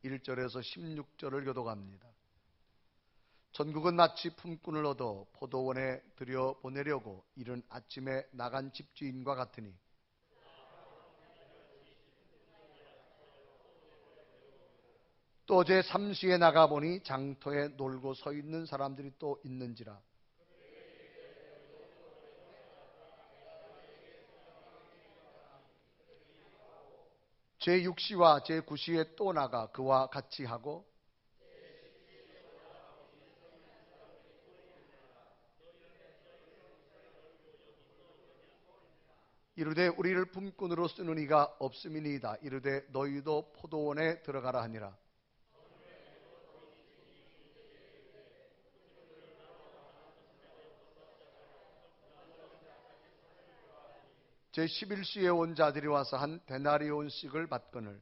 1절에서 16절을 교독합니다. 전국은 마치 품꾼을 얻어 포도원에 들여보내려고 이른 아침에 나간 집주인과 같으니 또 제3시에 나가보니 장터에 놀고 서 있는 사람들이 또 있는지라. 제6시와 제9시에 또 나가 그와 같이 하고 이르되 우리를 품꾼으로 쓰는 이가 없음이니이다. 이르되 너희도 포도원에 들어가라 하니라. 제11시에 온 자들이 와서 한 데나리온씩을 받거늘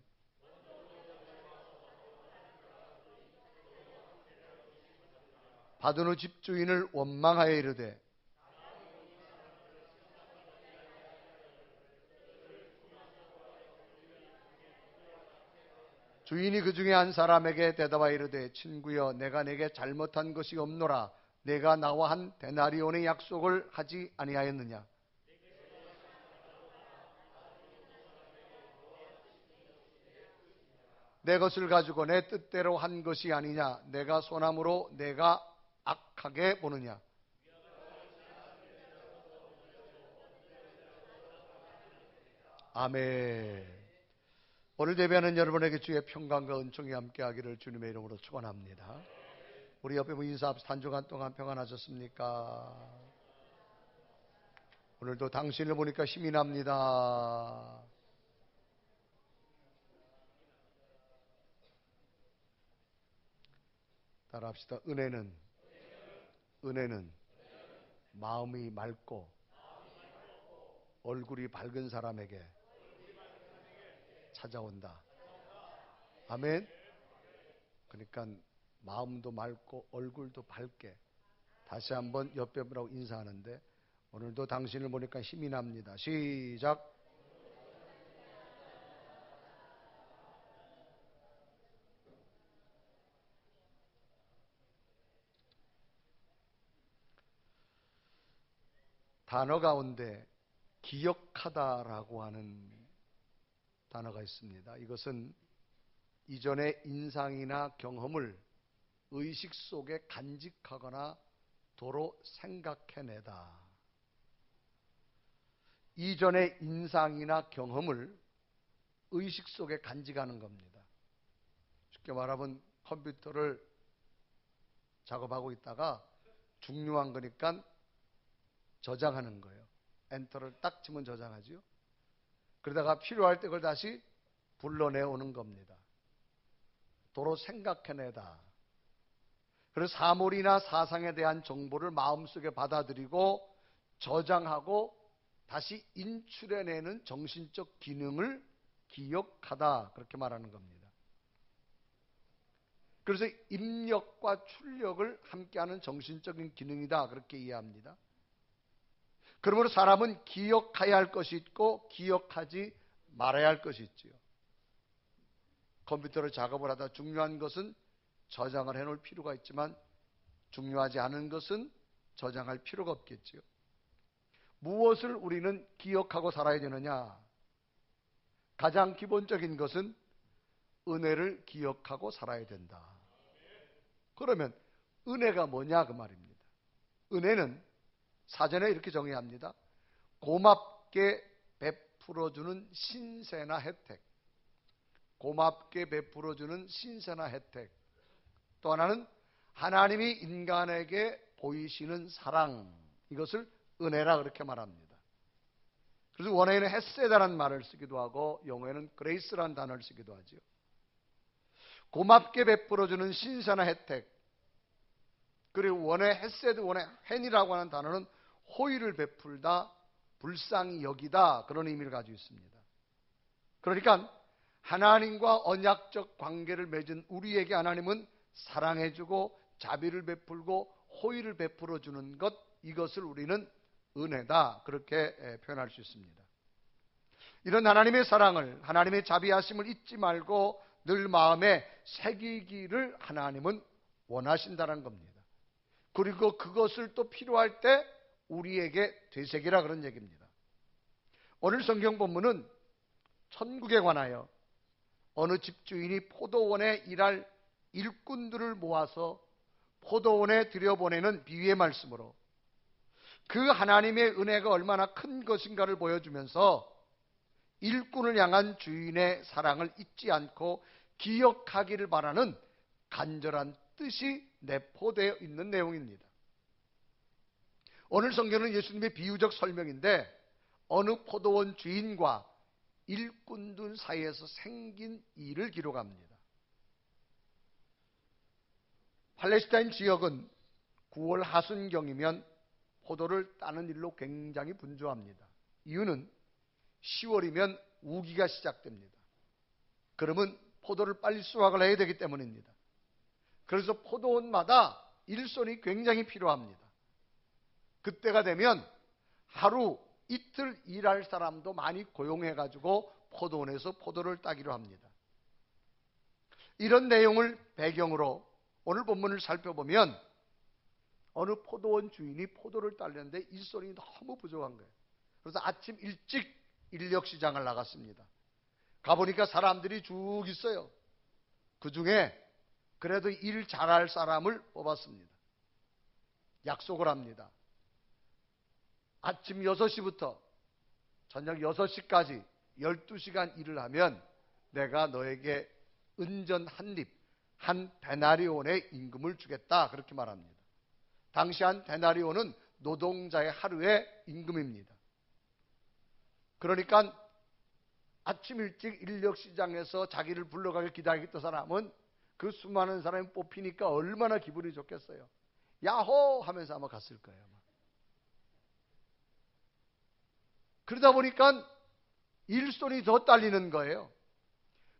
받은 후 집주인을 원망하여 이르되 주인이 그 중에 한 사람에게 대답하여 이르되 친구여 내가 내게 잘못한 것이 없노라. 내가 나와 한 데나리온의 약속을 하지 아니하였느냐. 내 것을 가지고 내 뜻대로 한 것이 아니냐. 내가 손함으로 내가 악하게 보느냐. 아멘. 오늘 예배하는 여러분에게 주의 평강과 은총이 함께하기를 주님의 이름으로 축원합니다. 우리 옆에 인사합시다. 한 주간 동안 평안하셨습니까? 오늘도 당신을 보니까 힘이 납니다. 따라합시다. 은혜는 마음이 맑고 얼굴이 밝은 사람에게 찾아온다. 아멘. 그러니까 마음도 맑고 얼굴도 밝게. 다시 한번 옆에 분하고 인사하는데 오늘도 당신을 보니까 힘이 납니다. 시작. 단어 가운데 기억하다라고 하는 단어가 있습니다. 이것은 이전의 인상이나 경험을 의식 속에 간직하거나 도로 생각해내다. 이전의 인상이나 경험을 의식 속에 간직하는 겁니다. 쉽게 말하면 컴퓨터를 작업하고 있다가 중요한 거니까 저장하는 거예요. 엔터를 딱 치면 저장하죠. 그러다가 필요할 때 그걸 다시 불러내오는 겁니다. 도로 생각해내다. 그래서 사물이나 사상에 대한 정보를 마음속에 받아들이고 저장하고 다시 인출해내는 정신적 기능을 기억하다, 그렇게 말하는 겁니다. 그래서 입력과 출력을 함께하는 정신적인 기능이다, 그렇게 이해합니다. 그러므로 사람은 기억해야 할 것이 있고 기억하지 말아야 할 것이 있지요. 컴퓨터로 작업을 하다 중요한 것은 저장을 해놓을 필요가 있지만 중요하지 않은 것은 저장할 필요가 없겠지요. 무엇을 우리는 기억하고 살아야 되느냐? 가장 기본적인 것은 은혜를 기억하고 살아야 된다. 그러면 은혜가 뭐냐 그 말입니다. 은혜는 사전에 이렇게 정의해야 합니다. 고맙게 베풀어주는 신세나 혜택. 고맙게 베풀어주는 신세나 혜택. 또 하나는 하나님이 인간에게 보이시는 사랑. 이것을 은혜라 그렇게 말합니다. 그래서 원어에는 헤세다라는 말을 쓰기도 하고 영어에는 그레이스라는 단어를 쓰기도 하죠. 고맙게 베풀어주는 신세나 혜택. 그리고 원어의 헤세드, 원어의 헨이라고 하는 단어는 호의를 베풀다, 불쌍히 여기다, 그런 의미를 가지고 있습니다. 그러니까 하나님과 언약적 관계를 맺은 우리에게 하나님은 사랑해주고 자비를 베풀고 호의를 베풀어주는 것, 이것을 우리는 은혜다, 그렇게 표현할 수 있습니다. 이런 하나님의 사랑을, 하나님의 자비하심을 잊지 말고 늘 마음에 새기기를 하나님은 원하신다는 겁니다. 그리고 그것을 또 필요할 때 우리에게 되새기라 그런 얘기입니다. 오늘 성경 본문은 천국에 관하여 어느 집주인이 포도원에 일할 일꾼들을 모아서 포도원에 들여보내는 비유의 말씀으로 그 하나님의 은혜가 얼마나 큰 것인가를 보여주면서 일꾼을 향한 주인의 사랑을 잊지 않고 기억하기를 바라는 간절한 뜻이 내포되어 있는 내용입니다. 오늘 성경은 예수님의 비유적 설명인데 어느 포도원 주인과 일꾼들 사이에서 생긴 일을 기록합니다. 팔레스타인 지역은 9월 하순경이면 포도를 따는 일로 굉장히 분주합니다. 이유는 10월이면 우기가 시작됩니다. 그러면 포도를 빨리 수확을 해야 되기 때문입니다. 그래서 포도원마다 일손이 굉장히 필요합니다. 그때가 되면 하루 이틀 일할 사람도 많이 고용해가지고 포도원에서 포도를 따기로 합니다. 이런 내용을 배경으로 오늘 본문을 살펴보면 어느 포도원 주인이 포도를 따려는데 일손이 너무 부족한 거예요. 그래서 아침 일찍 인력시장을 나갔습니다. 가보니까 사람들이 쭉 있어요. 그 중에 그래도 일 잘할 사람을 뽑았습니다. 약속을 합니다. 아침 6시부터 저녁 6시까지 12시간 일을 하면 내가 너에게 은전 한 립, 한 데나리온의 임금을 주겠다. 그렇게 말합니다. 당시 한 데나리온은 노동자의 하루의 임금입니다. 그러니까 아침 일찍 인력시장에서 자기를 불러가길 기다리겠던 사람은 그 수많은 사람이 뽑히니까 얼마나 기분이 좋겠어요. 야호! 하면서 아마 갔을 거예요. 그러다 보니까 일손이 더 딸리는 거예요.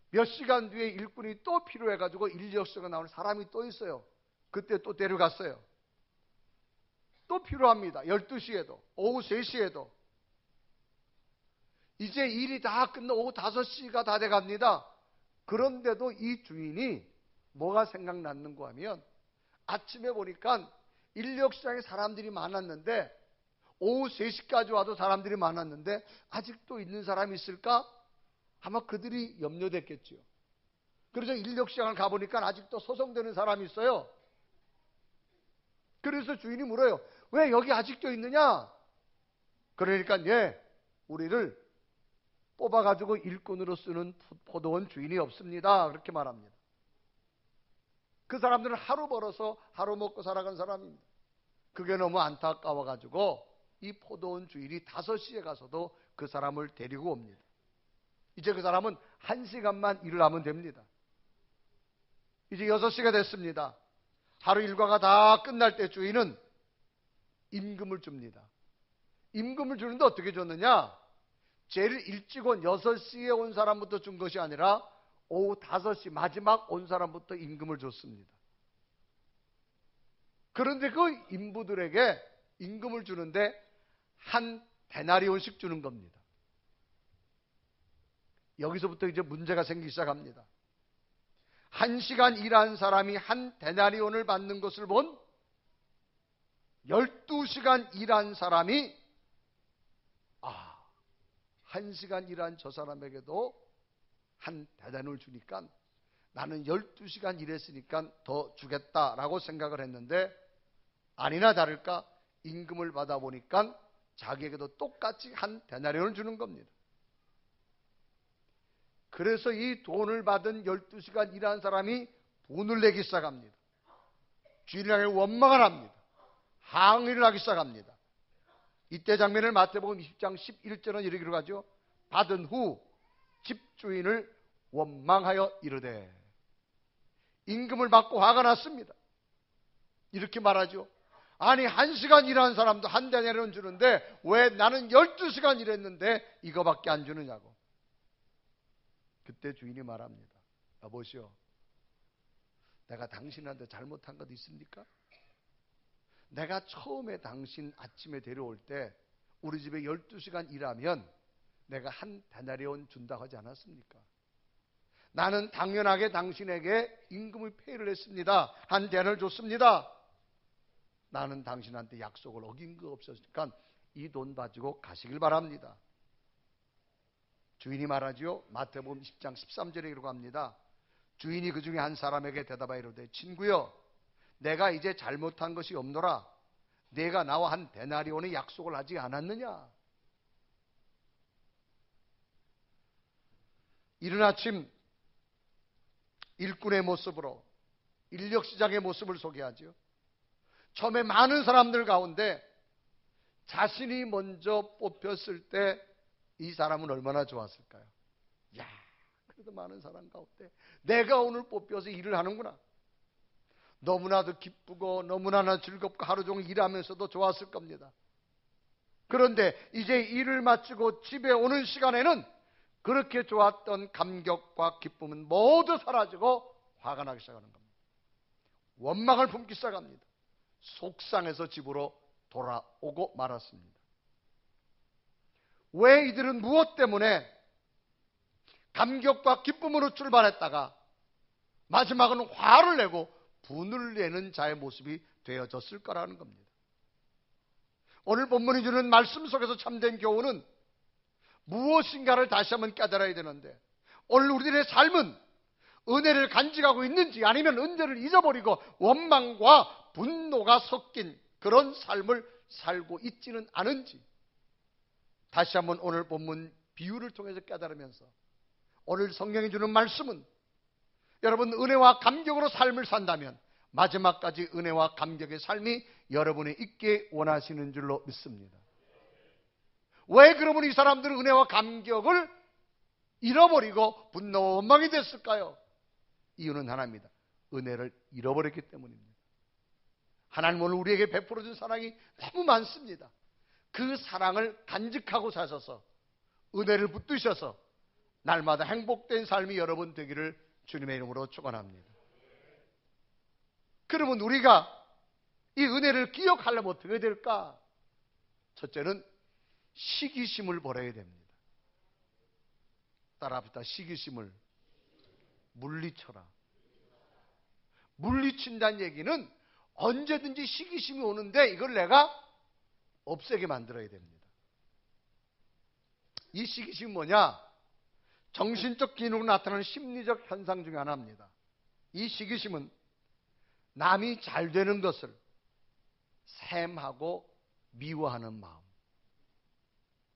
몇 시간 뒤에 일꾼이 또 필요해가지고 인력서가 나오는 사람이 또 있어요. 그때 또 데려갔어요. 또 필요합니다. 12시에도 오후 3시에도 이제 일이 다 끝나 오후 5시가 다 돼갑니다. 그런데도 이 주인이 뭐가 생각났는가 하면 아침에 보니까 인력시장에 사람들이 많았는데 오후 3시까지 와도 사람들이 많았는데 아직도 있는 사람이 있을까? 아마 그들이 염려됐겠죠. 그래서 인력시장을 가보니까 아직도 소송되는 사람이 있어요. 그래서 주인이 물어요. 왜 여기 아직도 있느냐? 그러니까 우리를 뽑아가지고 일꾼으로 쓰는 포도원 주인이 없습니다. 그렇게 말합니다. 그 사람들은 하루 벌어서 하루 먹고 살아간 사람입니다. 그게 너무 안타까워가지고 이 포도원 주인이 5시에 가서도 그 사람을 데리고 옵니다. 이제 그 사람은 1시간만 일을 하면 됩니다. 이제 6시가 됐습니다. 하루 일과가 다 끝날 때 주인은 임금을 줍니다. 임금을 주는데 어떻게 줬느냐? 제일 일찍 온 6시에 온 사람부터 준 것이 아니라 오후 5시 마지막 온 사람부터 임금을 줬습니다. 그런데 그 인부들에게 임금을 주는데 한 데나리온씩 주는 겁니다. 여기서부터 이제 문제가 생기기 시작합니다. 1시간 일한 사람이 한 데나리온을 받는 것을 본 12시간 일한 사람이 1시간 일한 저 사람에게도 한 데나리온을 주니까 나는 12시간 일했으니까 더 주겠다라고 생각을 했는데 아니나 다를까 임금을 받아보니까 자기에게도 똑같이 한 데나리온을 주는 겁니다. 그래서 이 돈을 받은 12시간 일한 사람이 분을 내기 시작합니다. 주인에게 원망을 합니다. 항의를 하기 시작합니다. 이때 장면을 마태복음 20장 11절은 이렇게 기록하죠. 받은 후 집주인을 원망하여 이르되 임금을 받고 화가 났습니다. 이렇게 말하죠. 아니 1시간 일한 사람도 한 데나리온 주는데 왜 나는 12시간 일했는데 이거밖에 안 주느냐고. 그때 주인이 말합니다. 여보시오, 내가 당신한테 잘못한 것 있습니까? 내가 처음에 당신 아침에 데려올 때 우리 집에 12시간 일하면 내가 한 데나리온 준다고 하지 않았습니까? 나는 당연하게 당신에게 임금의 페이를 했습니다. 한 대를 줬습니다. 나는 당신한테 약속을 어긴 거 없었으니까 이 돈 가지고 가시길 바랍니다. 주인이 말하지요. 마태복음 10장 13절에 이러고 합니다. 주인이 그 중에 한 사람에게 대답하여 이르되 친구여 내가 이제 잘못한 것이 없노라. 내가 나와 한 데나리온의 약속을 하지 않았느냐. 이른 아침 일꾼의 모습으로 인력시장의 모습을 소개하죠. 처음에 많은 사람들 가운데 자신이 먼저 뽑혔을 때 이 사람은 얼마나 좋았을까요? 야, 그래도 많은 사람 가운데 내가 오늘 뽑혀서 일을 하는구나. 너무나도 기쁘고 너무나나 즐겁고 하루 종일 일하면서도 좋았을 겁니다. 그런데 이제 일을 마치고 집에 오는 시간에는 그렇게 좋았던 감격과 기쁨은 모두 사라지고 화가 나기 시작하는 겁니다. 원망을 품기 시작합니다. 속상해서 집으로 돌아오고 말았습니다. 왜 이들은 무엇 때문에 감격과 기쁨으로 출발했다가 마지막은 화를 내고 분을 내는 자의 모습이 되어졌을 거라는 겁니다. 오늘 본문이 주는 말씀 속에서 참된 교훈은 무엇인가를 다시 한번 깨달아야 되는데, 오늘 우리들의 삶은 은혜를 간직하고 있는지 아니면 은혜를 잊어버리고 원망과 분노가 섞인 그런 삶을 살고 있지는 않은지 다시 한번 오늘 본문 비유를 통해서 깨달으면서, 오늘 성경이 주는 말씀은 여러분 은혜와 감격으로 삶을 산다면 마지막까지 은혜와 감격의 삶이 여러분이 있게 원하시는 줄로 믿습니다. 왜 그러면 이 사람들은 은혜와 감격을 잃어버리고 분노와 원망이 됐을까요? 이유는 하나입니다. 은혜를 잃어버렸기 때문입니다. 하나님은 오늘 우리에게 베풀어준 사랑이 너무 많습니다. 그 사랑을 간직하고 사셔서 은혜를 붙드셔서 날마다 행복된 삶이 여러분 되기를 주님의 이름으로 축원합니다. 그러면 우리가 이 은혜를 기억하려면 어떻게 될까? 첫째는 시기심을 버려야 됩니다. 따라합시다. 시기심을 물리쳐라. 물리친다는 얘기는 언제든지 시기심이 오는데 이걸 내가 없애게 만들어야 됩니다. 이 시기심이 뭐냐? 정신적 기능으로 나타나는 심리적 현상 중에 하나입니다. 이 시기심은 남이 잘 되는 것을 샘하고 미워하는 마음.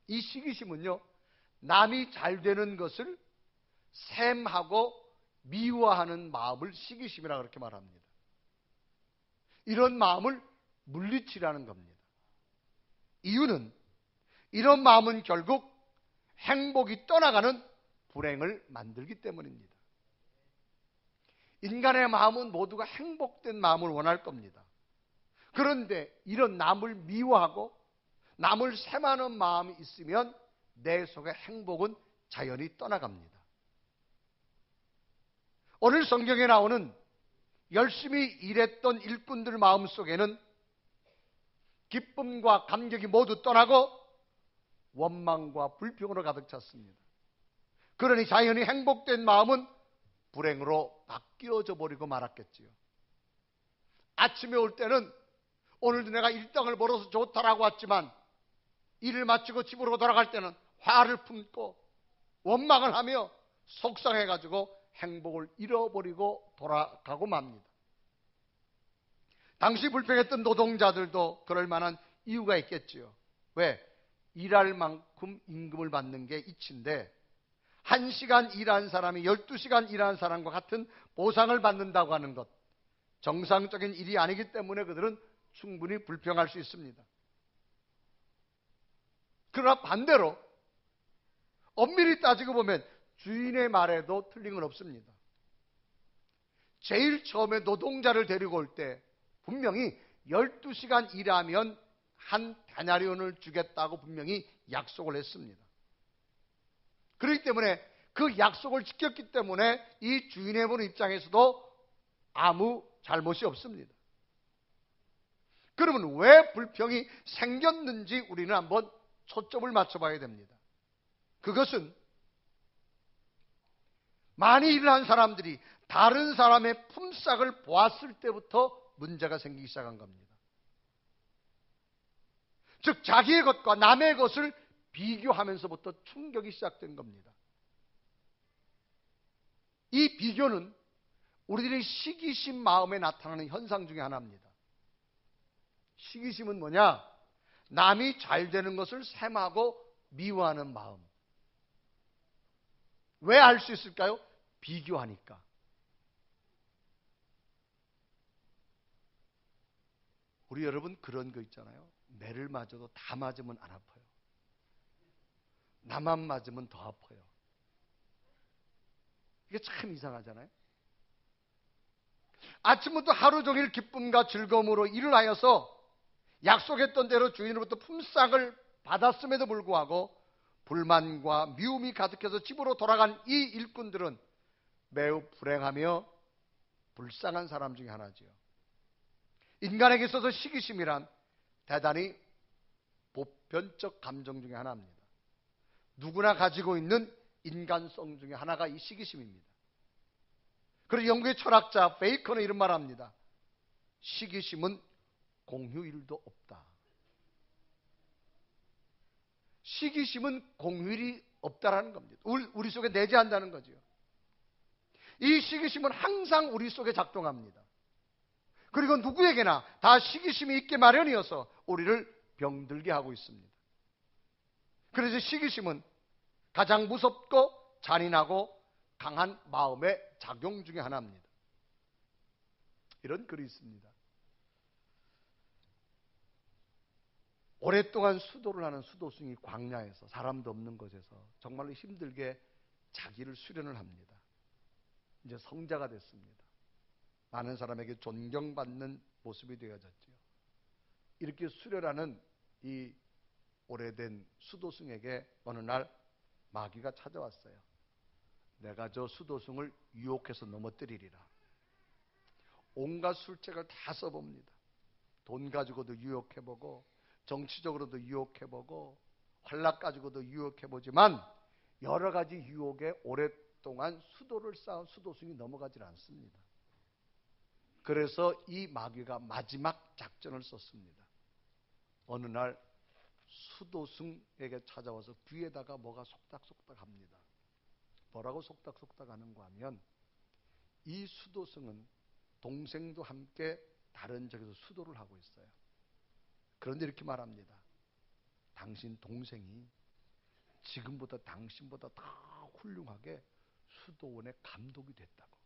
이 시기심은요, 남이 잘 되는 것을 샘하고 미워하는 마음을 시기심이라고 그렇게 말합니다. 이런 마음을 물리치라는 겁니다. 이유는 이런 마음은 결국 행복이 떠나가는 불행을 만들기 때문입니다. 인간의 마음은 모두가 행복된 마음을 원할 겁니다. 그런데 이런 남을 미워하고 남을 셈하는 마음이 있으면 내 속의 행복은 자연히 떠나갑니다. 오늘 성경에 나오는 열심히 일했던 일꾼들 마음속에는 기쁨과 감격이 모두 떠나고 원망과 불평으로 가득 찼습니다. 그러니 자연히 행복된 마음은 불행으로 바뀌어져 버리고 말았겠지요. 아침에 올 때는 오늘도 내가 일당을 벌어서 좋다라고 왔지만 일을 마치고 집으로 돌아갈 때는 화를 품고 원망을 하며 속상해가지고 행복을 잃어버리고 돌아가고 맙니다. 당시 불평했던 노동자들도 그럴 만한 이유가 있겠지요. 왜? 일할 만큼 임금을 받는 게 이치인데 1시간 일한 사람이 12시간 일한 사람과 같은 보상을 받는다고 하는 것, 정상적인 일이 아니기 때문에 그들은 충분히 불평할 수 있습니다. 그러나 반대로 엄밀히 따지고 보면 주인의 말에도 틀린 건 없습니다. 제일 처음에 노동자를 데리고 올 때 분명히 12시간 일하면 한 데나리온을 주겠다고 분명히 약속을 했습니다. 그렇기 때문에 그 약속을 지켰기 때문에 이 주인의 분 입장에서도 아무 잘못이 없습니다. 그러면 왜 불평이 생겼는지 우리는 한번 초점을 맞춰봐야 됩니다. 그것은 많이 일을 한 사람들이 다른 사람의 품삯을 보았을 때부터 문제가 생기기 시작한 겁니다. 즉 자기의 것과 남의 것을 비교하면서부터 충격이 시작된 겁니다. 이 비교는 우리들의 시기심 마음에 나타나는 현상 중에 하나입니다. 시기심은 뭐냐? 남이 잘 되는 것을 셈하고 미워하는 마음. 왜 알 수 있을까요? 비교하니까. 우리 여러분 그런 거 있잖아요. 매를 맞아도 다 맞으면 안 아파요. 나만 맞으면 더 아파요. 이게 참 이상하잖아요. 아침부터 하루 종일 기쁨과 즐거움으로 일을 하여서 약속했던 대로 주인으로부터 품삯을 받았음에도 불구하고 불만과 미움이 가득해서 집으로 돌아간 이 일꾼들은 매우 불행하며 불쌍한 사람 중에 하나지요. 인간에게 있어서 시기심이란 대단히 보편적 감정 중에 하나입니다. 누구나 가지고 있는 인간성 중에 하나가 이 시기심입니다. 그래서 영국의 철학자 베이컨은 이런 말을 합니다. 시기심은 공휴일도 없다. 시기심은 공휴일이 없다라는 겁니다. 우리 속에 내재한다는 거죠. 이 시기심은 항상 우리 속에 작동합니다. 그리고 누구에게나 다 시기심이 있게 마련이어서 우리를 병들게 하고 있습니다. 그래서 시기심은 가장 무섭고 잔인하고 강한 마음의 작용 중에 하나입니다. 이런 글이 있습니다. 오랫동안 수도를 하는 수도승이 광야에서 사람도 없는 곳에서 정말로 힘들게 자기를 수련을 합니다. 이제 성자가 됐습니다. 많은 사람에게 존경받는 모습이 되어졌죠. 이렇게 수련하는 이 오래된 수도승에게 어느 날 마귀가 찾아왔어요. 내가 저 수도승을 유혹해서 넘어뜨리리라. 온갖 술책을 다 써봅니다. 돈 가지고도 유혹해보고 정치적으로도 유혹해보고 활락 가지고도 유혹해보지만 여러 가지 유혹에 오랫동안 수도를 쌓은 수도승이 넘어가질 않습니다. 그래서 이 마귀가 마지막 작전을 썼습니다. 어느 날 수도승에게 찾아와서 귀에다가 뭐가 속닥속닥 합니다. 뭐라고 속닥속닥 하는가 하면 이 수도승은 동생도 함께 다른 적에서 수도를 하고 있어요. 그런데 이렇게 말합니다. 당신 동생이 지금보다 당신보다 더 훌륭하게 수도원의 감독이 됐다고.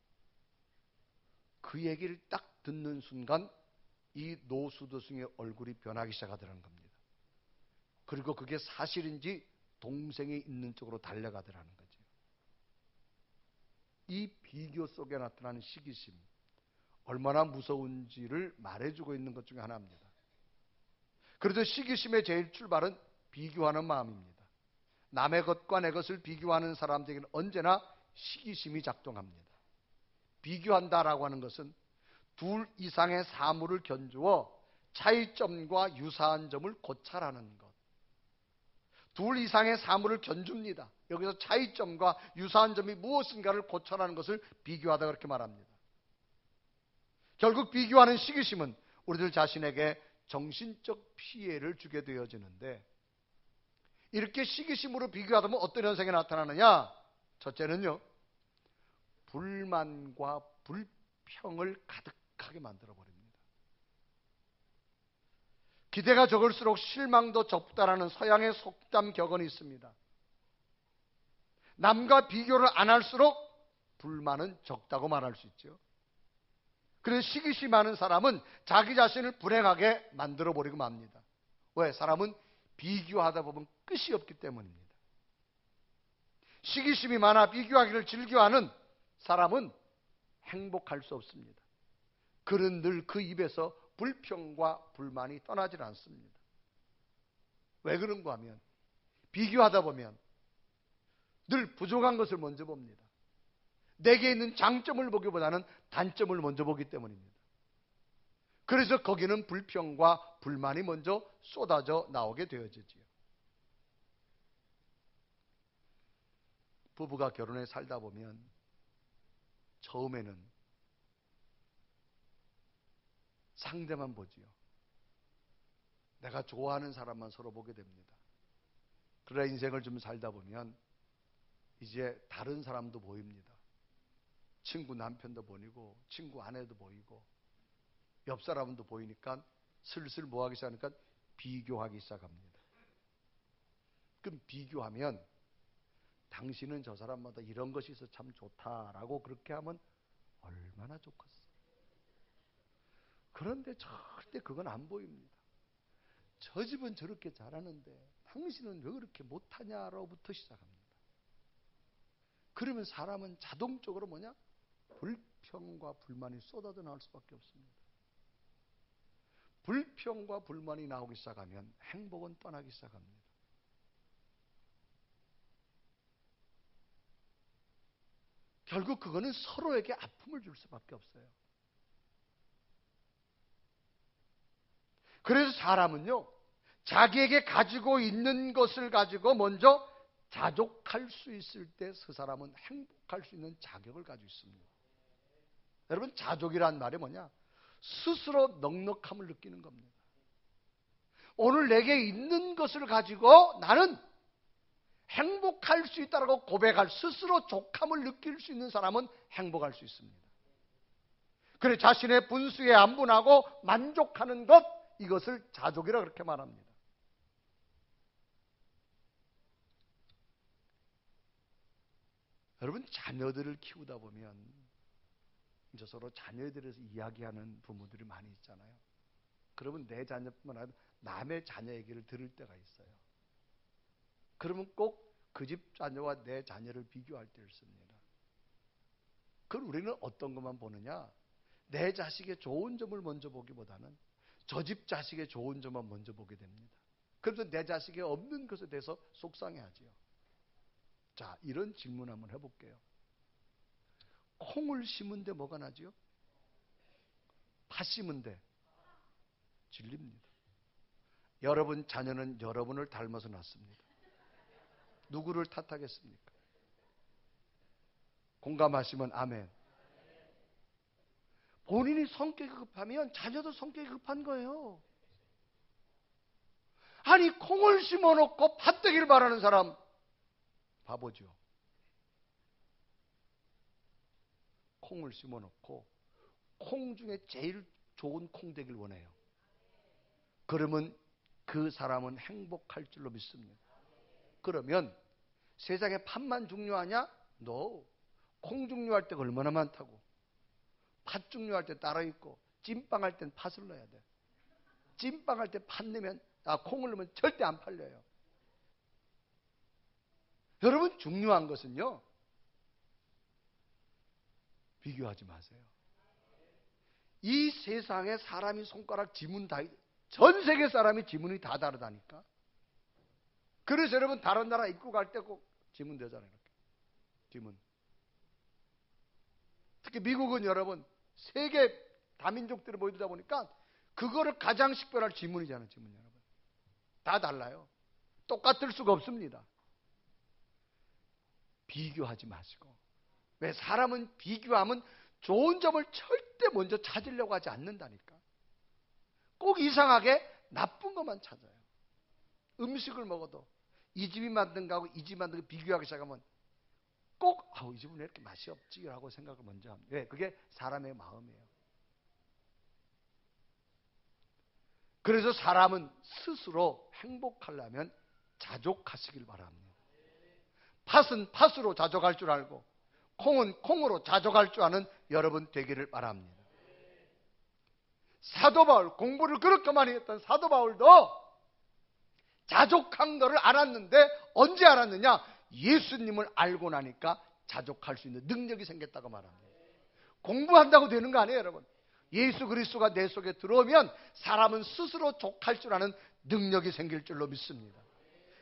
그 얘기를 딱 듣는 순간 이 노수도승의 얼굴이 변하기 시작하더라는 겁니다. 그리고 그게 사실인지 동생이 있는 쪽으로 달려가더라는 거죠. 이 비교 속에 나타나는 시기심, 얼마나 무서운지를 말해주고 있는 것 중에 하나입니다. 그래도 시기심의 제일 출발은 비교하는 마음입니다. 남의 것과 내 것을 비교하는 사람들에게는 언제나 시기심이 작동합니다. 비교한다라고 하는 것은 둘 이상의 사물을 견주어 차이점과 유사한 점을 고찰하는 것. 둘 이상의 사물을 견줍니다. 여기서 차이점과 유사한 점이 무엇인가를 고찰하는 것을 비교하다 그렇게 말합니다. 결국 비교하는 시기심은 우리들 자신에게 정신적 피해를 주게 되어지는데, 이렇게 시기심으로 비교하다 보면 어떤 현상이 나타나느냐? 첫째는요, 불만과 불평을 가득하게 만들어버립니다. 기대가 적을수록 실망도 적다라는 서양의 속담 격언이 있습니다. 남과 비교를 안 할수록 불만은 적다고 말할 수 있죠. 그래서 시기심 많은 사람은 자기 자신을 불행하게 만들어버리고 맙니다. 왜? 사람은 비교하다 보면 끝이 없기 때문입니다. 시기심이 많아 비교하기를 즐겨하는 사람은 행복할 수 없습니다. 그는 늘 그 입에서 불평과 불만이 떠나질 않습니다. 왜 그런가 하면 비교하다 보면 늘 부족한 것을 먼저 봅니다. 내게 있는 장점을 보기보다는 단점을 먼저 보기 때문입니다. 그래서 거기는 불평과 불만이 먼저 쏟아져 나오게 되어지지요. 부부가 결혼해 살다 보면 처음에는 상대만 보지요. 내가 좋아하는 사람만 서로 보게 됩니다. 그러나 인생을 좀 살다 보면 이제 다른 사람도 보입니다. 친구 남편도 보이고 친구 아내도 보이고 옆 사람도 보이니까 슬슬 뭐하기 시작하니까 비교하기 시작합니다. 그럼 비교하면 당신은 저 사람마다 이런 것이 있어 참 좋다라고 그렇게 하면 얼마나 좋겠어. 그런데 절대 그건 안 보입니다. 저 집은 저렇게 잘하는데 당신은 왜 그렇게 못하냐로부터 시작합니다. 그러면 사람은 자동적으로 뭐냐? 불평과 불만이 쏟아져 나올 수밖에 없습니다. 불평과 불만이 나오기 시작하면 행복은 떠나기 시작합니다. 결국 그거는 서로에게 아픔을 줄 수밖에 없어요. 그래서 사람은요, 자기에게 가지고 있는 것을 가지고 먼저 자족할 수 있을 때 그 사람은 행복할 수 있는 자격을 가지고 있습니다. 여러분, 자족이란 말이 뭐냐? 스스로 넉넉함을 느끼는 겁니다. 오늘 내게 있는 것을 가지고 나는 행복할 수 있다고 고백할, 스스로 족함을 느낄 수 있는 사람은 행복할 수 있습니다. 그래, 자신의 분수에 안분하고 만족하는 것, 이것을 자족이라 그렇게 말합니다. 여러분, 자녀들을 키우다 보면 이제 서로 자녀에 대해서 이야기하는 부모들이 많이 있잖아요. 그러면 내 자녀뿐만 아니라 남의 자녀 얘기를 들을 때가 있어요. 그러면 꼭 그 집 자녀와 내 자녀를 비교할 때를 씁니다. 그럼 우리는 어떤 것만 보느냐? 내 자식의 좋은 점을 먼저 보기보다는 저 집 자식의 좋은 점만 먼저 보게 됩니다. 그래서 내 자식의 없는 것에 대해서 속상해하지요. 자, 이런 질문 한번 해볼게요. 콩을 심은데 뭐가 나지요? 팥 심은데 질립니다. 여러분 자녀는 여러분을 닮아서 났습니다. 누구를 탓하겠습니까? 공감하시면 아멘. 본인이 성격이 급하면 자녀도 성격이 급한 거예요. 아니, 콩을 심어놓고 팥 되길 바라는 사람 바보죠. 콩을 심어놓고 콩 중에 제일 좋은 콩 되길 원해요. 그러면 그 사람은 행복할 줄로 믿습니다. 그러면 세상에 팥만 중요하냐? No. 콩 중요할 때가 얼마나 많다고. 팥 중요할 때 따로 있고, 찐빵 할 땐 팥을 넣어야 돼. 찐빵 할 때 팥 넣으면, 콩을 넣으면 절대 안 팔려요. 여러분, 중요한 것은요, 비교하지 마세요. 이 세상에 사람이 손가락 지문 다, 전 세계 사람이 지문이 다 다르다니까. 그래서 여러분, 다른 나라 입국 갈 때 꼭 지문 되잖아요. 이렇게. 지문. 특히 미국은 여러분, 세계 다민족들이 모이다 보니까 그거를 가장 식별할 지문이잖아요. 지문 여러분. 다 달라요. 똑같을 수가 없습니다. 비교하지 마시고. 왜? 사람은 비교하면 좋은 점을 절대 먼저 찾으려고 하지 않는다니까. 꼭 이상하게 나쁜 것만 찾아요. 음식을 먹어도 이 집이 만든 거하고 이 집이 만든 거 비교하기 시작하면 꼭 이 집은 왜 이렇게 맛이 없지? 라고 생각을 먼저 합니다. 왜? 그게 사람의 마음이에요. 그래서 사람은 스스로 행복하려면 자족하시길 바랍니다. 팥은 팥으로 자족할 줄 알고 콩은 콩으로 자족할 줄 아는 여러분 되기를 바랍니다. 사도 바울, 공부를 그렇게 많이 했던 사도 바울도 자족한 거를 알았는데 언제 알았느냐? 예수님을 알고 나니까 자족할 수 있는 능력이 생겼다고 말합니다. 공부한다고 되는 거 아니에요, 여러분. 예수 그리스도가 내 속에 들어오면 사람은 스스로 족할 줄 아는 능력이 생길 줄로 믿습니다.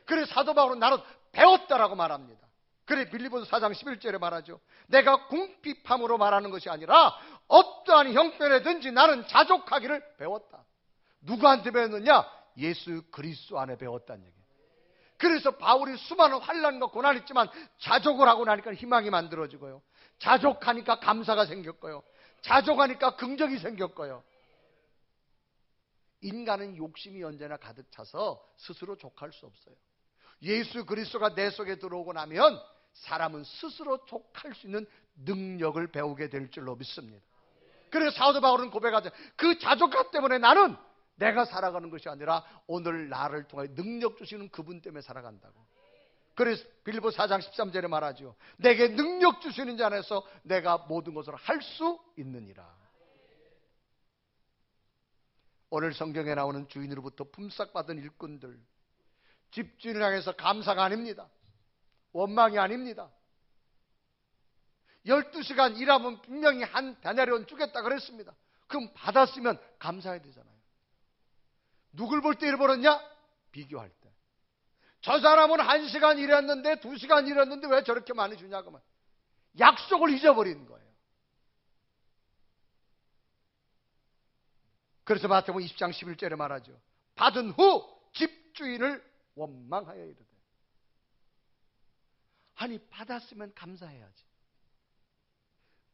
그래서 사도 바울은 나는 배웠다라고 말합니다. 그래, 빌립보서 4장 11절에 말하죠. 내가 궁핍함으로 말하는 것이 아니라 어떠한 형편에든지 나는 자족하기를 배웠다. 누구한테 배웠느냐? 예수 그리스도 안에 배웠다는 얘기예요. 그래서 바울이 수많은 환난과 고난이 있지만 자족을 하고 나니까 희망이 만들어지고요. 자족하니까 감사가 생겼고요. 자족하니까 긍정이 생겼고요. 인간은 욕심이 언제나 가득 차서 스스로 족할 수 없어요. 예수 그리스도가 내 속에 들어오고 나면 사람은 스스로 족할 수 있는 능력을 배우게 될 줄로 믿습니다. 그래서 사도 바울은 고백하죠. 그 자족함 때문에 나는 내가 살아가는 것이 아니라 오늘 나를 통해 능력 주시는 그분 때문에 살아간다고. 그래서 빌립보 4장 13절에 말하죠. 내게 능력 주시는 자 안에서 내가 모든 것을 할 수 있느니라. 오늘 성경에 나오는 주인으로부터 품삯받은 일꾼들, 집주인을 향해서 감사가 아닙니다. 원망이 아닙니다. 12시간 일하면 분명히 한 데나리온 주겠다 그랬습니다. 그럼 받았으면 감사해야 되잖아요. 누굴 볼 때 일 벌었냐? 비교할 때. 저 사람은 1시간 일했는데 2시간 일했는데 왜 저렇게 많이 주냐고만. 약속을 잊어버리는 거예요. 그래서 마태복음 20장 11절에 말하죠. 받은 후 집주인을 원망하여 이르되. 아니 받았으면 감사해야지.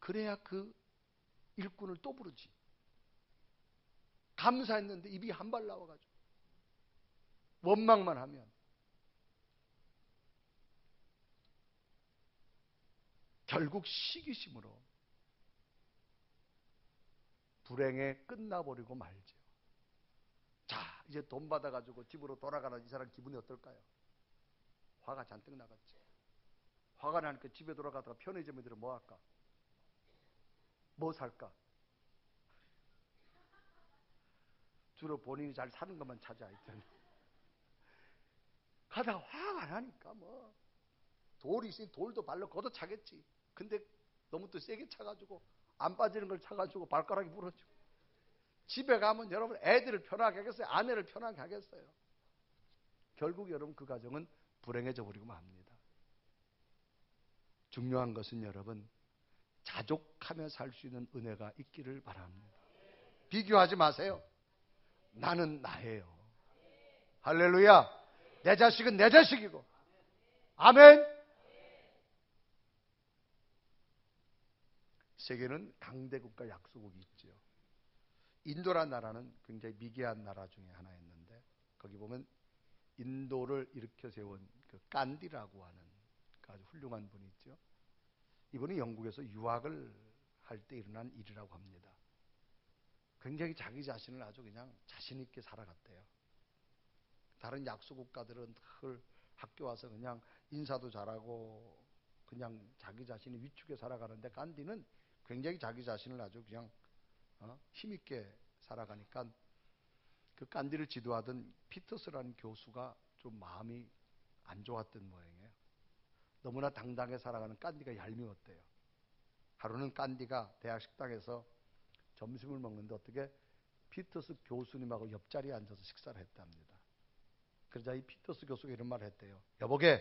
그래야 그 일꾼을 또 부르지. 감사했는데 입이 한 발 나와가지고 원망만 하면 결국 시기심으로 불행에 끝나버리고 말죠. 자, 이제 돈 받아가지고 집으로 돌아가는 이 사람 기분이 어떨까요? 화가 잔뜩 나갔죠. 화가 나니까 집에 돌아가다가 편의점에 들어 뭐 할까? 뭐 살까? 주로 본인이 잘 사는 것만 찾아 있잖아요. 가다가 화가 나니까 뭐 돌이 있으니 돌도 발로 걷어 차겠지. 근데 너무 또 세게 차가지고 안 빠지는 걸 차가지고 발가락이 부러지고. 집에 가면 여러분 애들을 편하게 하겠어요? 아내를 편하게 하겠어요? 결국 여러분 그 가정은 불행해져 버리고 맙니다. 중요한 것은 여러분 자족하며 살 수 있는 은혜가 있기를 바랍니다. 비교하지 마세요. 나는 나예요. 할렐루야. 내 자식은 내 자식이고. 아멘. 세계는 강대국과 약소국이 있죠. 인도란 나라는 굉장히 미개한 나라 중에 하나였는데 거기 보면 인도를 일으켜 세운 그 간디라고 하는 아주 훌륭한 분이 있죠. 이분이 영국에서 유학을 할 때 일어난 일이라고 합니다. 굉장히 자기 자신을 아주 그냥 자신 있게 살아갔대요. 다른 약소국가들은 늘 학교 와서 그냥 인사도 잘하고 그냥 자기 자신이 위축해 살아가는데 간디는 굉장히 자기 자신을 아주 그냥 힘있게 살아가니까 그 간디를 지도하던 피터스라는 교수가 좀 마음이 안 좋았던 모양이에요. 너무나 당당하게 살아가는 간디가 얄미웠대요. 하루는 간디가 대학 식당에서 점심을 먹는데 어떻게 피터스 교수님하고 옆자리에 앉아서 식사를 했답니다. 그러자 이 피터스 교수가 이런 말을 했대요. 여보게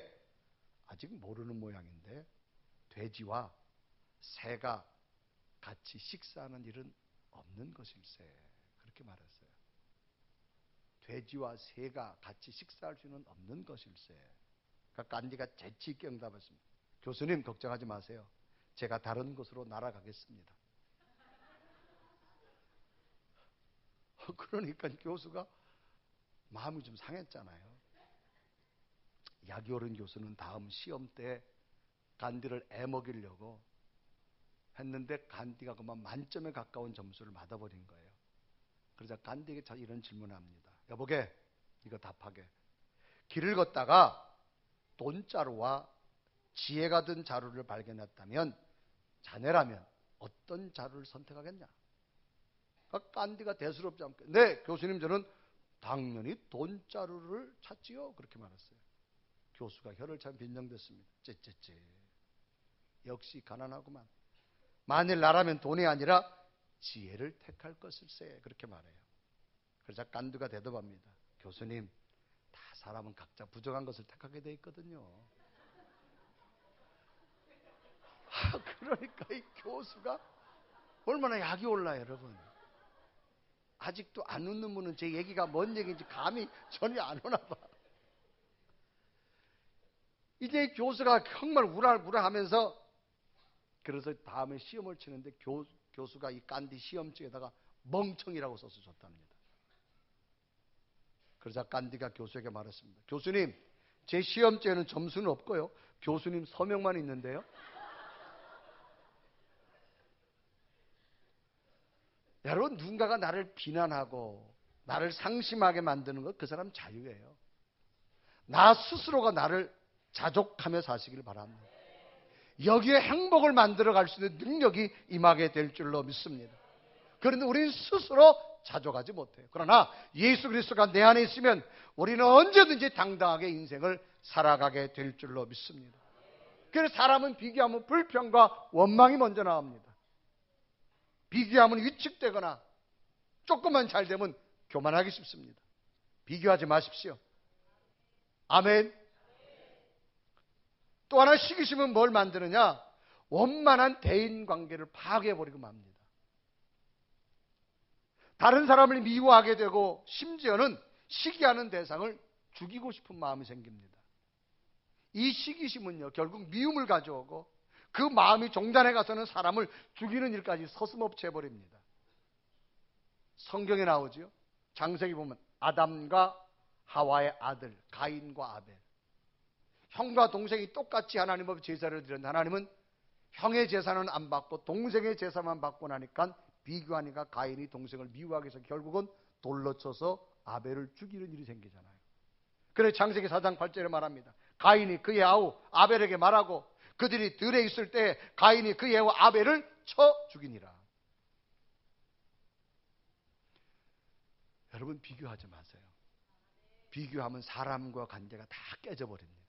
아직 모르는 모양인데 돼지와 새가 같이 식사하는 일은 없는 것일세. 그렇게 말했어요. 돼지와 새가 같이 식사할 수는 없는 것일세. 그러니까 간디가 재치 있게 응답했습니다. 교수님 걱정하지 마세요. 제가 다른 곳으로 날아가겠습니다. 그러니까 교수가 마음이 좀 상했잖아요. 약이 오른 교수는 다음 시험 때 간디를 애먹이려고 했는데 간디가 그만 만점에 가까운 점수를 받아버린 거예요. 그러자 간디에게 이런 질문을 합니다. 여보게 이거 답하게. 길을 걷다가 돈자루와 지혜가 든 자루를 발견했다면 자네라면 어떤 자루를 선택하겠냐? 그러니까 간디가 대수롭지 않게 네 교수님 저는 당연히 돈자루를 찾지요. 그렇게 말했어요. 교수가 혀를 참 빈정댔습니다. 째째째 역시 가난하구만. 만일 나라면 돈이 아니라 지혜를 택할 것일세. 그렇게 말해요. 그러자 간디가 대답합니다. 교수님 다 사람은 각자 부정한 것을 택하게 돼 있거든요. 그러니까 이 교수가 얼마나 약이 올라요 여러분. 아직도 안 웃는 분은 제 얘기가 뭔 얘기인지 감이 전혀 안 오나 봐. 이제 교수가 정말 우랄우랄하면서 그래서 다음에 시험을 치는데 교수가 이 깐디 시험지에다가 멍청이라고 써서 줬답니다. 그러자 깐디가 교수에게 말했습니다. 교수님, 제 시험지에는 점수는 없고요. 교수님 서명만 있는데요. 여러분, 누군가가 나를 비난하고 나를 상심하게 만드는 것, 그 사람 자유예요. 나 스스로가 나를 자족하며 사시길 바랍니다. 여기에 행복을 만들어갈 수 있는 능력이 임하게 될 줄로 믿습니다. 그런데 우리는 스스로 자족하지 못해요. 그러나 예수 그리스도가 내 안에 있으면 우리는 언제든지 당당하게 인생을 살아가게 될 줄로 믿습니다. 그래서 사람은 비교하면 불평과 원망이 먼저 나옵니다. 비교하면 위축되거나 조금만 잘 되면 교만하기 쉽습니다. 비교하지 마십시오. 아멘. 또 하나 시기심은 뭘 만드느냐? 원만한 대인관계를 파괴해버리고 맙니다. 다른 사람을 미워하게 되고 심지어는 시기하는 대상을 죽이고 싶은 마음이 생깁니다. 이 시기심은요, 결국 미움을 가져오고 그 마음이 종단에 가서는 사람을 죽이는 일까지 서슴없이 해버립니다. 성경에 나오죠. 창세기 보면 아담과 하와의 아들 가인과 아벨, 형과 동생이 똑같이 하나님 앞에 제사를 드렸는데 하나님은 형의 제사는 안 받고 동생의 제사만 받고 나니까 비교하니까 가인이 동생을 미워하게 해서 결국은 돌로 쳐서 아벨을 죽이는 일이 생기잖아요. 그래서 창세기 4장 8절에 말합니다. 가인이 그의 아우 아벨에게 말하고 그들이 들에 있을 때 가인이 그의 아우 아벨을 쳐 죽이니라. 여러분, 비교하지 마세요. 비교하면 사람과 관계가 다 깨져버립니다.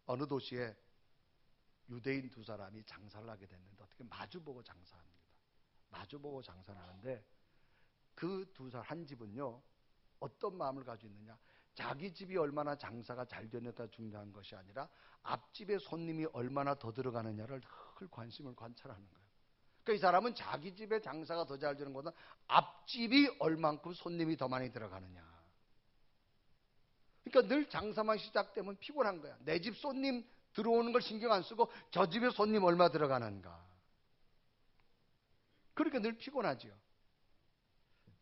어느 도시에 유대인 두 사람이 장사를 하게 됐는데 어떻게 마주보고 장사합니다. 마주보고 장사를 하는데 그 두 사람 한 집은요, 어떤 마음을 가지고 있느냐? 자기 집이 얼마나 장사가 잘 되느냐가 중요한 것이 아니라 앞집에 손님이 얼마나 더 들어가느냐를 늘 관심을 관찰하는 거예요. 그러니까 이 사람은 자기 집에 장사가 더 잘 되는 것보다 앞집이 얼만큼 손님이 더 많이 들어가느냐. 그러니까 늘 장사만 시작되면 피곤한 거야. 내 집 손님 들어오는 걸 신경 안 쓰고 저 집에 손님 얼마 들어가는가. 그러니까 늘 피곤하지요.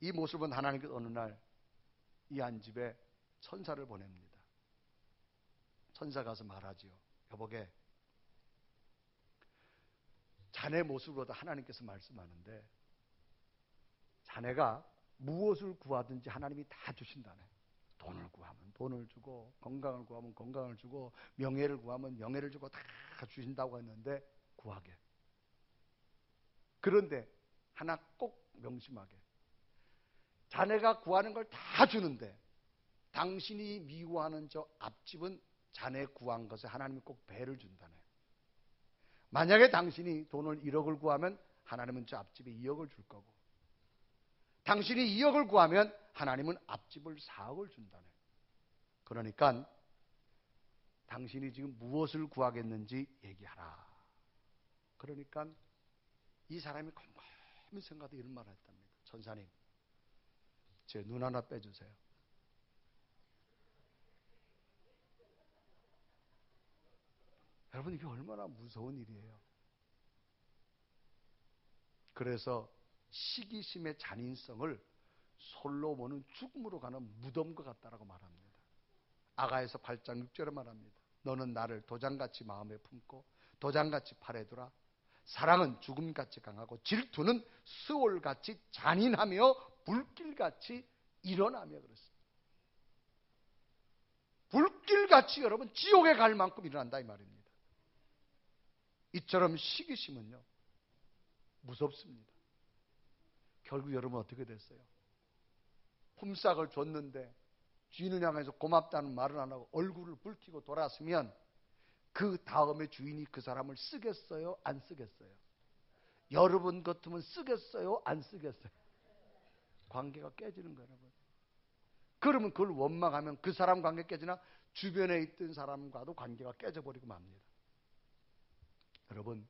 이 모습은 하나님께서 어느 날 이 한 집에 천사를 보냅니다. 천사 가서 말하지요. 여보게, 자네 모습으로도 하나님께서 말씀하는데 자네가 무엇을 구하든지 하나님이 다 주신다네. 돈을 구하면 돈을 주고, 건강을 구하면 건강을 주고, 명예를 구하면 명예를 주고 다 주신다고 했는데 구하게. 그런데 하나 꼭 명심하게. 자네가 구하는 걸 다 주는데 당신이 미워하는 저 앞집은 자네 구한 것에 하나님이 꼭 배를 준다네. 만약에 당신이 돈을 1억을 구하면 하나님은 저 앞집에 2억을 줄 거고, 당신이 2억을 구하면 하나님은 앞집을 4억을 준다네. 그러니까 당신이 지금 무엇을 구하겠는지 얘기하라. 그러니까 이 사람이 곰곰이 생각하다 이런 말을 했답니다. 천사님, 제 눈 하나 빼주세요. 여러분, 이게 얼마나 무서운 일이에요. 그래서 시기심의 잔인성을 솔로몬은 죽음으로 가는 무덤과 같다라고 말합니다. 아가에서 8장 6절에 말합니다. 너는 나를 도장같이 마음에 품고 도장같이 팔에 두라. 사랑은 죽음같이 강하고 질투는 스올같이 잔인하며 불길같이 일어나며 그랬습니다. 불길같이 여러분 지옥에 갈 만큼 일어난다 이 말입니다. 이처럼 시기심은요 무섭습니다. 결국 여러분 어떻게 됐어요? 품삯을 줬는데 주인을 향해서 고맙다는 말을 안 하고 얼굴을 붉히고 돌아서면 그 다음에 주인이 그 사람을 쓰겠어요? 안 쓰겠어요? 여러분 같으면 쓰겠어요? 안 쓰겠어요? 관계가 깨지는 거예요, 여러분. 그러면 그걸 원망하면 그 사람 관계 깨지나 주변에 있던 사람과도 관계가 깨져버리고 맙니다. 여러분,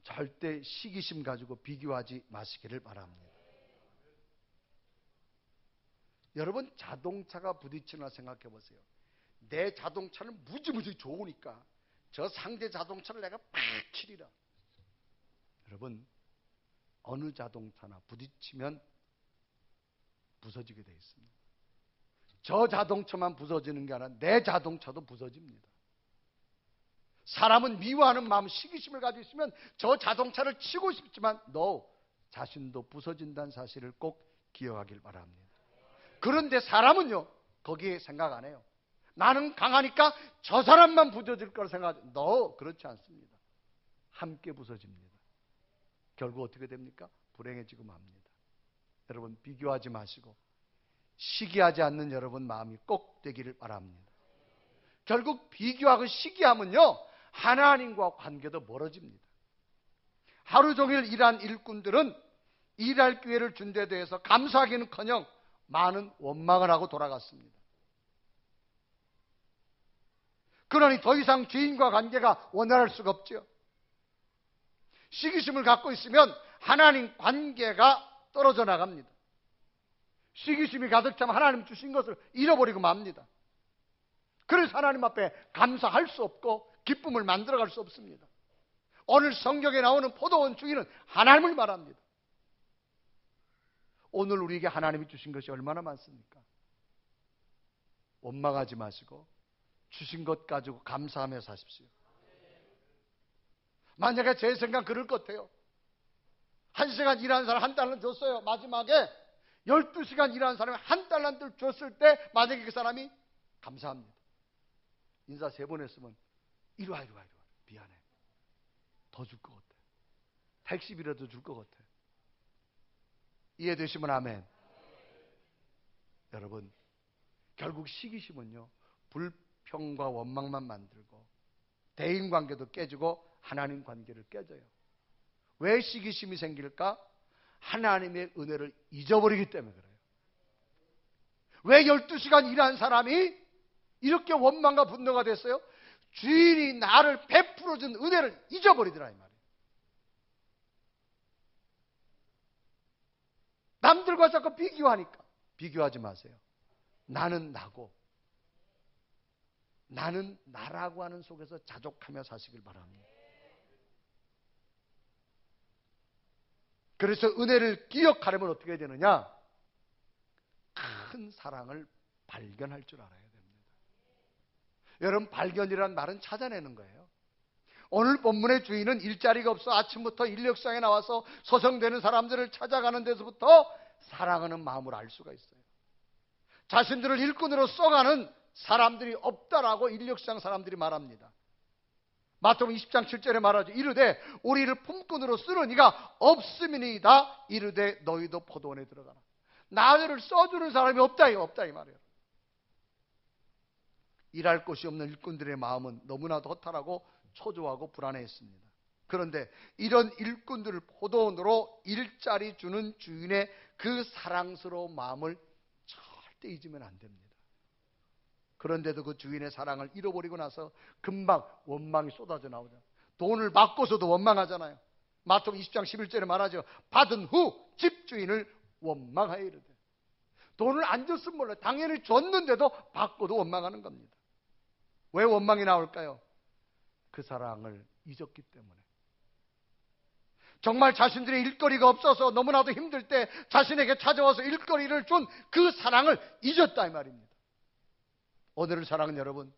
절대 시기심 가지고 비교하지 마시기를 바랍니다. 여러분, 자동차가 부딪히나 생각해 보세요. 내 자동차는 무지무지 좋으니까 저 상대 자동차를 내가 팍 치리라. 여러분, 어느 자동차나 부딪히면 부서지게 되어 있습니다. 저 자동차만 부서지는 게 아니라 내 자동차도 부서집니다. 사람은 미워하는 마음, 시기심을 가지고 있으면 저 자동차를 치고 싶지만 너 자신도 부서진다는 사실을 꼭 기억하길 바랍니다. 그런데 사람은요, 거기에 생각 안 해요. 나는 강하니까 저 사람만 부서질 거라 생각하죠. 너 그렇지 않습니다. 함께 부서집니다. 결국 어떻게 됩니까? 불행해지고 맙니다. 여러분, 비교하지 마시고 시기하지 않는 여러분 마음이 꼭 되기를 바랍니다. 결국 비교하고 시기하면요, 하나님과 관계도 멀어집니다. 하루 종일 일한 일꾼들은 일할 기회를 준 데 대해서 감사하기는커녕 많은 원망을 하고 돌아갔습니다. 그러니 더 이상 주인과 관계가 원활할 수가 없죠. 시기심을 갖고 있으면 하나님 관계가 떨어져 나갑니다. 시기심이 가득 차면 하나님 주신 것을 잃어버리고 맙니다. 그래서 하나님 앞에 감사할 수 없고 기쁨을 만들어갈 수 없습니다. 오늘 성경에 나오는 포도원 주인은 하나님을 말합니다. 오늘 우리에게 하나님이 주신 것이 얼마나 많습니까? 원망하지 마시고 주신 것 가지고 감사하며 사십시오. 만약에 제 생각 그럴 것 같아요. 1시간 일하는 사람 $1 줬어요. 마지막에 12시간 일하는 사람이 $1 줬을 때 만약에 그 사람이 감사합니다. 인사 3번 했으면 이리 와 미안해. 더 줄 것 같아. 택시비라도 줄 것 같아. 이해되시면 아멘. 여러분, 결국 시기심은요, 불평과 원망만 만들고 대인관계도 깨지고 하나님 관계를 깨져요. 왜 시기심이 생길까? 하나님의 은혜를 잊어버리기 때문에 그래요. 왜 12시간 일한 사람이 이렇게 원망과 분노가 됐어요? 주인이 나를 베풀어준 은혜를 잊어버리더라 이 말이에요. 남들과 자꾸 비교하니까. 비교하지 마세요. 나는 나고 나는 나라고 하는 속에서 자족하며 사시길 바랍니다. 그래서 은혜를 기억하려면 어떻게 해야 되느냐? 큰 사랑을 발견할 줄 알아야 됩니다. 여러분, 발견이란 말은 찾아내는 거예요. 오늘 본문의 주인은 일자리가 없어 아침부터 인력상에 나와서 소송되는 사람들을 찾아가는 데서부터 사랑하는 마음을 알 수가 있어요. 자신들을 일꾼으로 써가는 사람들이 없다라고 인력상 사람들이 말합니다. 마태복음 20장 7절에 말하죠. 이르되 우리를 품꾼으로 쓰는 이가 없음이니이다. 이르되 너희도 포도원에 들어가라. 나를 써주는 사람이 없다 이 말이에요. 일할 곳이 없는 일꾼들의 마음은 너무나도 허탈하고 초조하고 불안해했습니다. 그런데 이런 일꾼들을 포도원으로 일자리 주는 주인의 그 사랑스러운 마음을 절대 잊으면 안 됩니다. 그런데도 그 주인의 사랑을 잃어버리고 나서 금방 원망이 쏟아져 나오죠. 돈을 받고서도 원망하잖아요. 마태복음 20장 11절에 말하죠. 받은 후 집주인을 원망하여 이르되. 돈을 안 줬으면 몰라요. 당연히 줬는데도 받고도 원망하는 겁니다. 왜 원망이 나올까요? 그 사랑을 잊었기 때문에. 정말 자신들의 일거리가 없어서 너무나도 힘들 때 자신에게 찾아와서 일거리를 준 그 사랑을 잊었다 이 말입니다. 오늘을 사랑하는 여러분,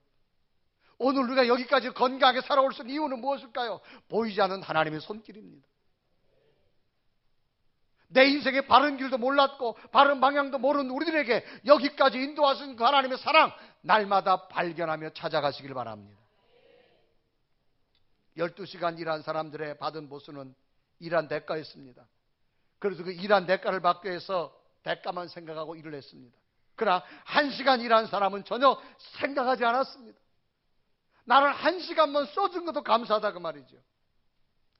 오늘 우리가 여기까지 건강하게 살아올 수 있는 이유는 무엇일까요? 보이지 않는 하나님의 손길입니다. 내 인생의 바른 길도 몰랐고 바른 방향도 모르는 우리들에게 여기까지 인도하신 그 하나님의 사랑 날마다 발견하며 찾아가시길 바랍니다. 12시간 일한 사람들의 받은 보수는 일한 대가였습니다. 그래서 그 일한 대가를 받기 위해서 대가만 생각하고 일을 했습니다. 그러나 1시간 일한 사람은 전혀 생각하지 않았습니다. 나를 1시간만 써준 것도 감사하다 그 말이죠.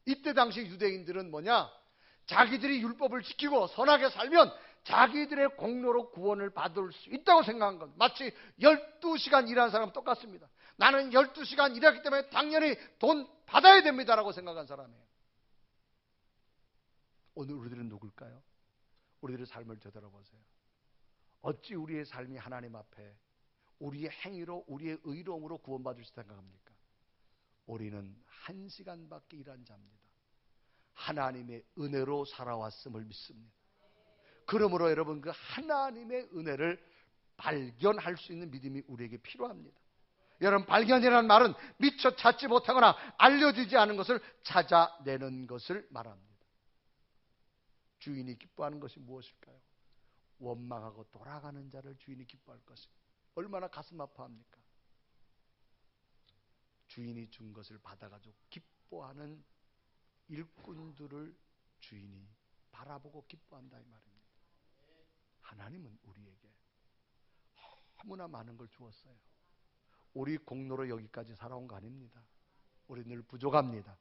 이때 당시 유대인들은 뭐냐? 자기들이 율법을 지키고 선하게 살면 자기들의 공로로 구원을 받을 수 있다고 생각한 것. 마치 12시간 일한 사람은 똑같습니다. 나는 12시간 일했기 때문에 당연히 돈 받아야 됩니다라고 생각한 사람이에요. 오늘 우리들은 누굴까요? 우리들의 삶을 되돌아보세요. 어찌 우리의 삶이 하나님 앞에 우리의 행위로 우리의 의로움으로 구원받을 수 생각합니까? 우리는 1시간밖에 일한 자입니다. 하나님의 은혜로 살아왔음을 믿습니다. 그러므로 여러분, 그 하나님의 은혜를 발견할 수 있는 믿음이 우리에게 필요합니다. 여러분, 발견이라는 말은 미처 찾지 못하거나 알려지지 않은 것을 찾아내는 것을 말합니다. 주인이 기뻐하는 것이 무엇일까요? 원망하고 돌아가는 자를 주인이 기뻐할 것입니다. 얼마나 가슴 아파합니까? 주인이 준 것을 받아가지고 기뻐하는 일꾼들을 주인이 바라보고 기뻐한다 이 말입니다. 하나님은 우리에게 너무나 많은 걸 주었어요. 우리 공로로 여기까지 살아온 거 아닙니다. 우리 늘 부족합니다.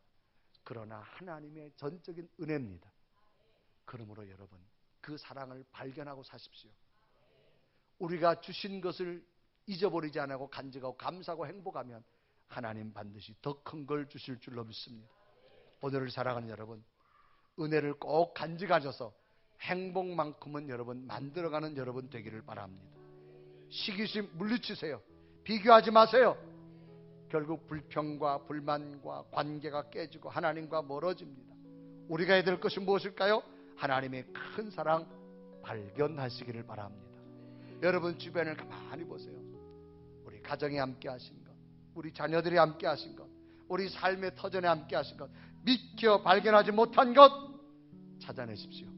그러나 하나님의 전적인 은혜입니다. 그러므로 여러분, 그 사랑을 발견하고 사십시오. 우리가 주신 것을 잊어버리지 않고 간직하고 감사하고 행복하면 하나님 반드시 더 큰 걸 주실 줄로 믿습니다. 오늘을 사랑하는 여러분, 은혜를 꼭 간직하셔서 행복만큼은 여러분 만들어가는 여러분 되기를 바랍니다. 시기심 물리치세요. 비교하지 마세요. 결국 불평과 불만과 관계가 깨지고 하나님과 멀어집니다. 우리가 해야 될 것이 무엇일까요? 하나님의 큰 사랑 발견하시기를 바랍니다. 여러분 주변을 가만히 보세요. 우리 가정이 함께 하신 것, 우리 자녀들이 함께 하신 것, 우리 삶의 터전에 함께 하신 것, 미처 발견하지 못한 것 찾아내십시오.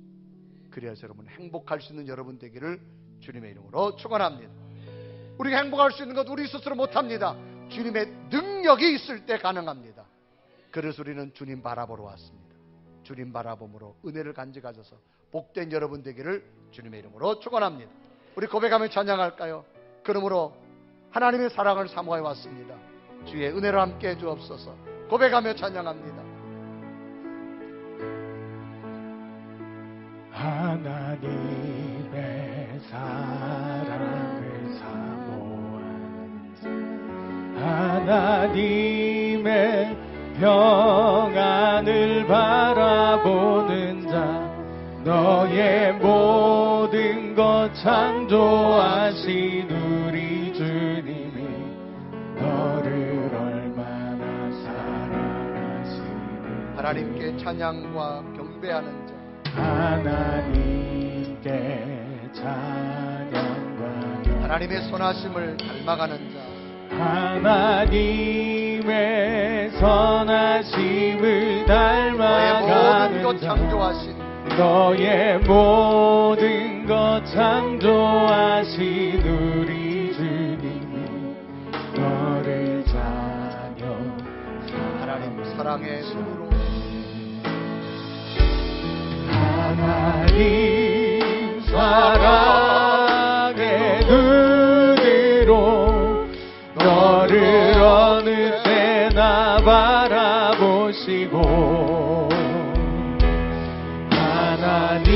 그래야서 여러분 행복할 수 있는 여러분 되기를 주님의 이름으로 축원합니다. 우리가 행복할 수 있는 것 우리 스스로 못합니다. 주님의 능력이 있을 때 가능합니다. 그래서 우리는 주님 바라보러 왔습니다. 주님 바라봄으로 은혜를 간직하셔서 복된 여러분 되기를 주님의 이름으로 축원합니다. 우리 고백하며 찬양할까요? 그러므로 하나님의 사랑을 사모해 왔습니다. 주의 은혜를 함께 해 주옵소서. 고백하며 찬양합니다. 하나님의 사랑을 사모하는 자, 하나님의 평안을 바라보는 자, 너의 모든 것 창조하신 우리 주님이 너를 얼마나 사랑하시는지 하나님께 찬양과 경배하는 자, 하나님께 찬양과 하나님의 선하심을 닮아가는 자, 하나님의 선하심을 너의 모든 닮아가는 것 자, 창조하신 너의 모든 것 창조하신 우리 주님이 너를 자녀 하나님 사랑의 눈으로 하나님 사랑의 눈으로 너를 어느 때나 바라보시고 하나님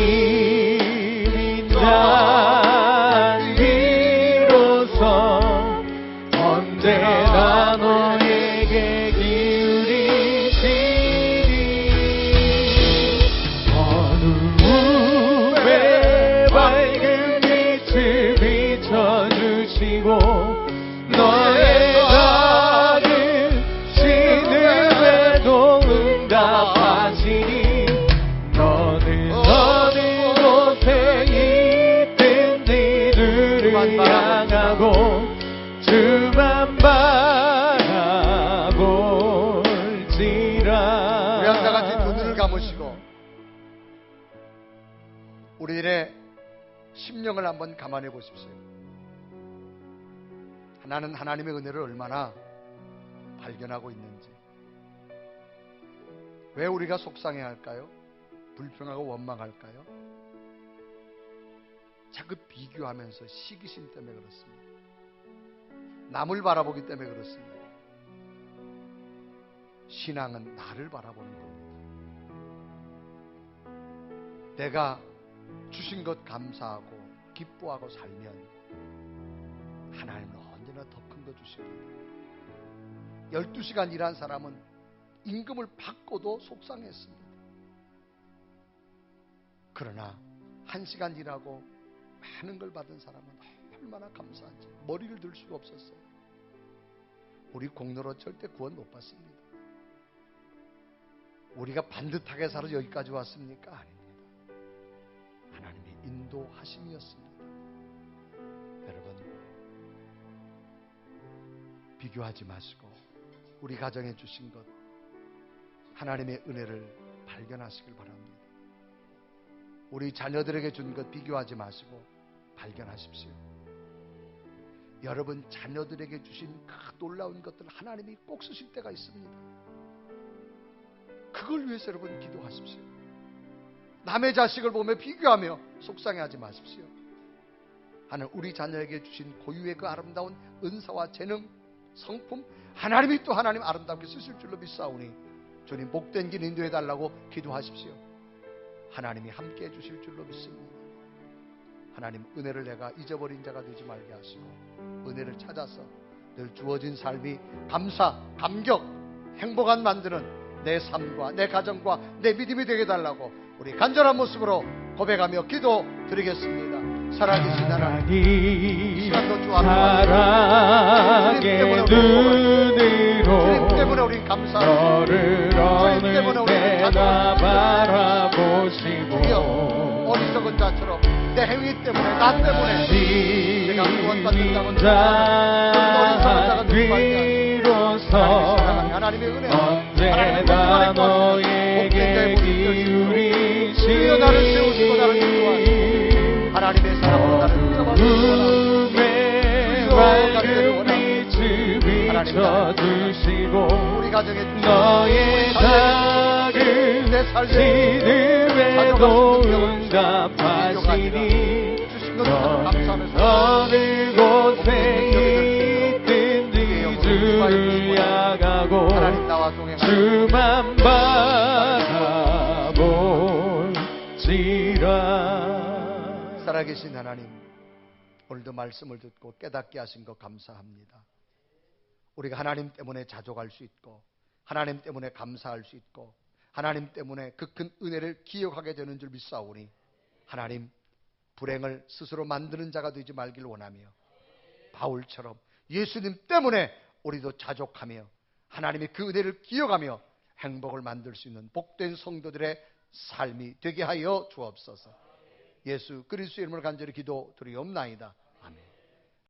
인자한 비로소 언제나 너에게 기울이시니 어두움에 밝은 빛을 비춰주시고 너의 작은 신음에도 응답하시니 너는 어느 곳에 있든 이들을 향하고 주만 바라볼지라. 우리 다 같이 눈을 감으시고 우리들의 심령을 한번 감안해 보십시오. 나는 하나님의 은혜를 얼마나 발견하고 있는지. 왜 우리가 속상해 할까요? 불평하고 원망할까요? 자꾸 비교하면서 시기심 때문에 그렇습니다. 남을 바라보기 때문에 그렇습니다. 신앙은 나를 바라보는 겁니다. 내가 주신 것 감사하고 기뻐하고 살면 하나님은 언제나 더 큰 거 주십니다. 12시간 일한 사람은 임금을 받고도 속상했습니다. 그러나 1시간 일하고 많은 걸 받은 사람은 얼마나 감사한지 머리를 들 수가 없었어요. 우리 공로로 절대 구원 못 받습니다. 우리가 반듯하게 살아 여기까지 왔습니까? 아닙니다. 하나님의 인도하심이었습니다. 여러분, 비교하지 마시고 우리 가정에 주신 것, 하나님의 은혜를 발견하시길 바랍니다. 우리 자녀들에게 준 것 비교하지 마시고 발견하십시오. 여러분 자녀들에게 주신 그 놀라운 것들 하나님이 꼭 쓰실 때가 있습니다. 그걸 위해서 여러분 기도하십시오. 남의 자식을 보며 비교하며 속상해하지 마십시오. 하나님 우리 자녀에게 주신 고유의 그 아름다운 은사와 재능, 성품, 하나님이 또 하나님 아름답게 쓰실 줄로 믿사오니 주님 복된 길 인도해 달라고 기도하십시오. 하나님이 함께 해주실 줄로 믿습니다. 하나님 은혜를 내가 잊어버린 자가 되지 말게 하시고 은혜를 찾아서 늘 주어진 삶이 감사, 감격, 행복한 만드는 내 삶과 내 가정과 내 믿음이 되게 달라고 우리 간절한 모습으로 고백하며 기도 드리겠습니다. 살아계신 하나님, 이 시간도 주 앞에 사랑의 눈으로 주님 때문에 우리 감사합니다. 주님 때문에 우리 바라보시고 어리석은 자처럼 내 행위 때문에 나 때문에 내가 구원받는다고 자 비로소 하나님의 은혜 언제나 너에게 기울이시니 나를 세우시고 나를 인도하시고 하나님의 사랑으로 나를 붙잡아주시고 밝은 빛을 비춰주시고 우리 가정에 너의 작은 믿음에도 응답하시니 어느 곳에 있든지 주를 향하고 주만 바라볼지라. 살아계신 하나님, 오늘도 말씀을 듣고 깨닫게 하신 것 감사합니다. 우리가 하나님 때문에 자족할 수 있고 하나님 때문에 감사할 수 있고 하나님 때문에 그 큰 은혜를 기억하게 되는 줄 믿사오니 하나님 불행을 스스로 만드는 자가 되지 말길 원하며 바울처럼 예수님 때문에 우리도 자족하며 하나님의 그 은혜를 기억하며 행복을 만들 수 있는 복된 성도들의 삶이 되게 하여 주옵소서. 예수 그리스도의 이름을 간절히 기도드리옵나이다.